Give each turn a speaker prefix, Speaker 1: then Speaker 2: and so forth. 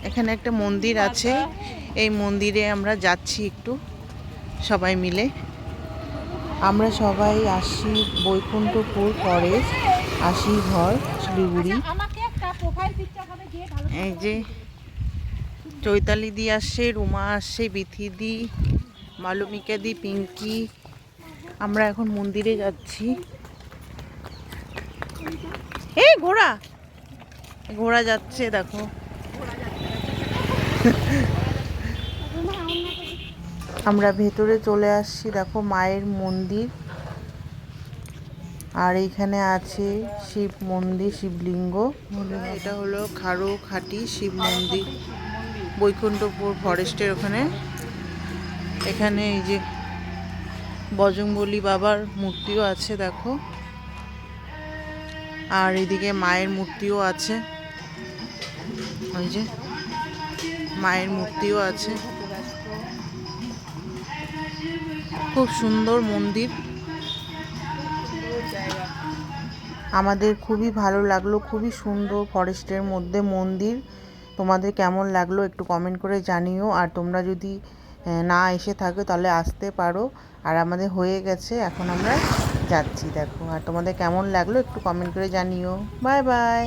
Speaker 1: এখানে একটা মন্দির আছে, এই মন্দিরে আমরা যাচ্ছি একটু সবাই মিলে। আমরা সবাই আসি বৈকুণ্ঠপুর ফরেস্ট, আসি ঘর শিলিগুড়ি। এই যে চৈতালি দি আসছে, রুমা আসছে, বিথি দি, মালবিকা দি, পিঙ্কি। আমরা এখন মন্দিরে যাচ্ছি। এই ঘোড়া ঘোড়া যাচ্ছে দেখো। আমরা ভেতরে চলে আসছি, দেখো মায়ের মন্দির। আর এইখানে আছে শিব মন্দির, শিবলিঙ্গ। এটা হলো খারো খাটি শিব মন্দির, বৈকুণ্ঠপুর ফরেস্টের ওখানে। এখানে এই যে বজরংবলী বাবার মূর্তিও আছে দেখো, আর এদিকে মায়ের মূর্তিও আছে। ওই যে মায়ের মূর্তিও আছে, খুব সুন্দর মন্দির। আমাদের খুবই ভালো লাগলো, খুবই সুন্দর ফরেস্টের মধ্যে মন্দির। তোমাদের কেমন লাগলো একটু কমেন্ট করে জানিও। আর তোমরা যদি না এসে থাকো তাহলে আসতে পারো। আর আমাদের হয়ে গেছে, এখন আমরা যাচ্ছি দেখো। আর তোমাদের কেমন লাগলো একটু কমেন্ট করে জানিও। Bye bye.